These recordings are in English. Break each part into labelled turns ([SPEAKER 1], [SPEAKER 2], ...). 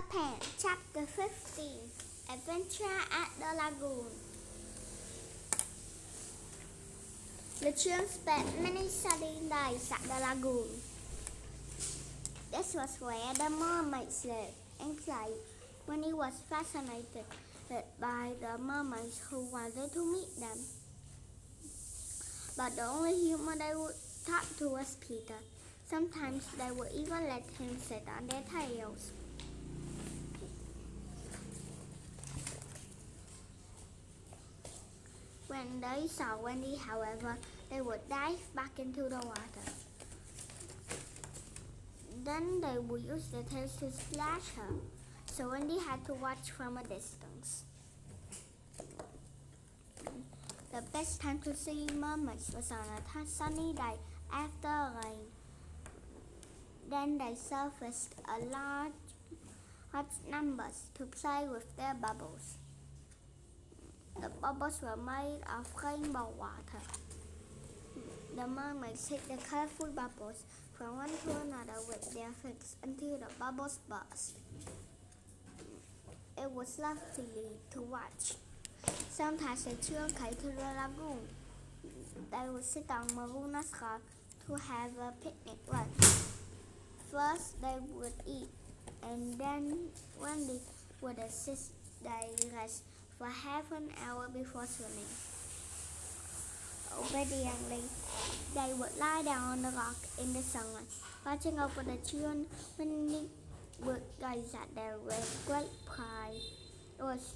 [SPEAKER 1] Peter Pan, Chapter 15, Adventure at the Lagoon. The children spent many sunny days at the lagoon. This was where the mermaids lived and played. Wendy was fascinated by the mermaids who wanted to meet them. But the only human they would talk to was Peter. Sometimes they would even let him sit on their tails. When they saw Wendy, however, they would dive back into the water. Then they would use their tails to splash her, so Wendy had to watch from a distance. The best time to see mermaids was on a sunny day after rain. Then they surfaced a large numbers to play with their bubbles. The bubbles were made of rainbow water. The mermaids hit the colorful bubbles from one to another with their fins until the bubbles burst. It was lovely to watch. Sometimes the children came to the lagoon. They would sit on Maruna's rock to have a picnic lunch. First they would eat, and then Wendy would assist they rest for half an hour before swimming. Obediently, they would lie down on the rock in the sunlight, watching over the children. Wendy would gaze at them with great pride. It was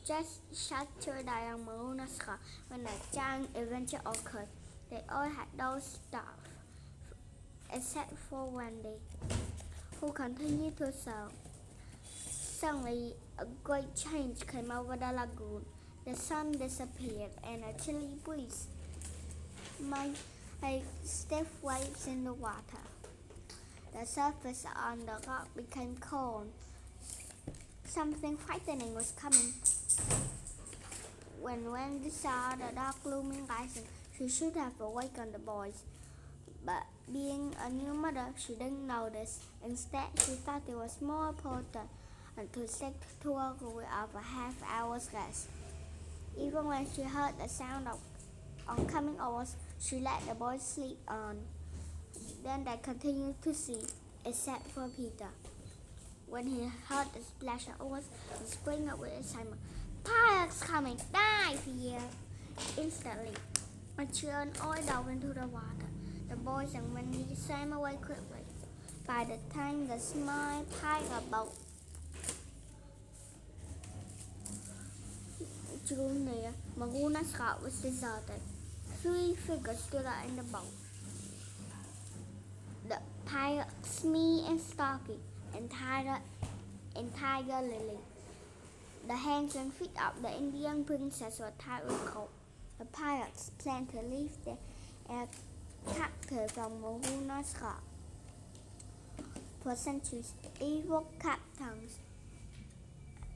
[SPEAKER 1] just Saturday on Maruna's rock when the giant adventure occurred. They all had those stuff, except for Wendy, who continued to serve. Suddenly, a great change came over the lagoon. The sun disappeared, and a chilly breeze made stiff waves in the water. The surface on the rock became cold. Something frightening was coming. When Wendy saw the dark looming rising, she should have awakened the boys. But being a new mother, she didn't notice. Instead, she thought it was more important to stick to a rule of a half-hour's rest. Even when she heard the sound of oncoming oars, she let the boys sleep on. Then they continued to sleep, except for Peter. When he heard the splash of oars, he sprang up with excitement. "Pirates coming! Dive!" he yelled. Instantly, the children all dove into the water. The boys and Wendy swam away quickly. By the time the small pirate boat drew near, Maruna's rock was deserted. 3 figures stood out in the boat. The pirates, Smee and Starkey, and Tiger Lily. The hands and feet of the Indian princess were tied with rope. The pirates planned to leave their captive from Maruna's rock. For centuries, evil captains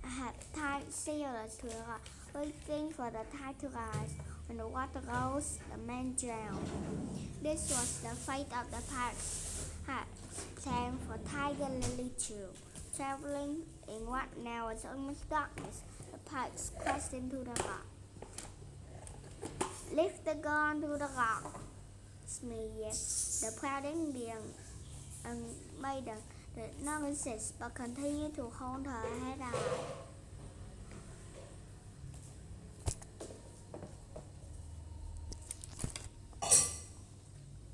[SPEAKER 1] had tied sailors to the rock, waiting for the tide to rise. When the water rose, the men drowned. This was the fate of the pirates had planned for Tiger Lily too. Traveling in what now was almost darkness, the pirates crashed into the rock. "Lift the girl onto the rock," Smee yelled. The proud Indian maiden did not resist, but continued to hold her head high.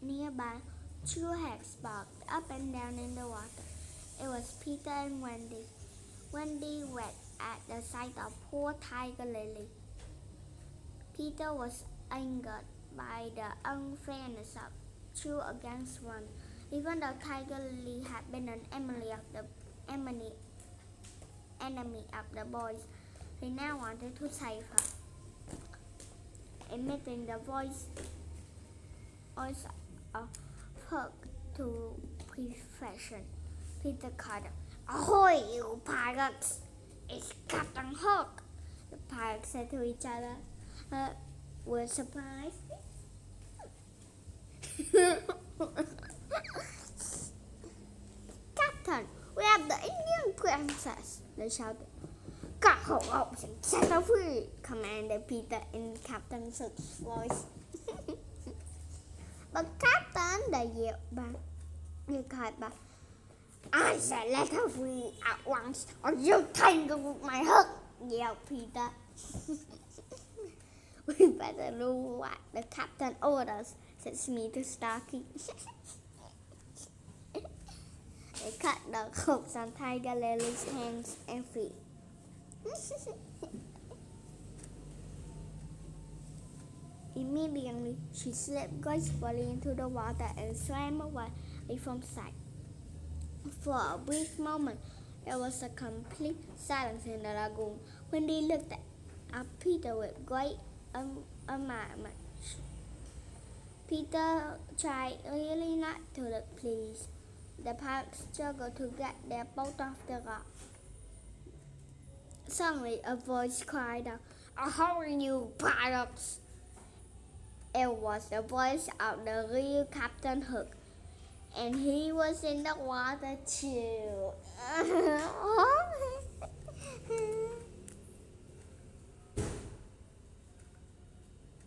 [SPEAKER 1] Nearby, 2 hags bobbed up and down in the water. It was Peter and Wendy. Wendy wept at the sight of poor Tiger Lily. Peter was angered by the unfairness of 2 against 1. Even though Tiger Lily had been an enemy of the boys, he now wanted to save her. Emitting the voice of Hook to perfection, Peter called out, "Ahoy, you pirates! It's Captain Hook!" The pirates said to each other, "We're surprised." princess, they shouted. Cut her ropes and set her free, commanded Peter in Captain Hook's voice. But Captain, they yelled back. They cried back. I said let her free at once, or you tangle with my hook, yelled Peter. We better do what the captain orders, said Smee to Starkey. They cut the hooks on Tiger Lily's hands and feet. Immediately, she slipped gracefully into the water and swam away from sight. For a brief moment, there was a complete silence in the lagoon. When they looked at Peter with great amazement, Peter tried really not to look pleased. The pirates struggled to get their boat off the rock. Suddenly, a voice cried out, "Ahoy, you pirates!" It was the voice of the real Captain Hook, and he was in the water too.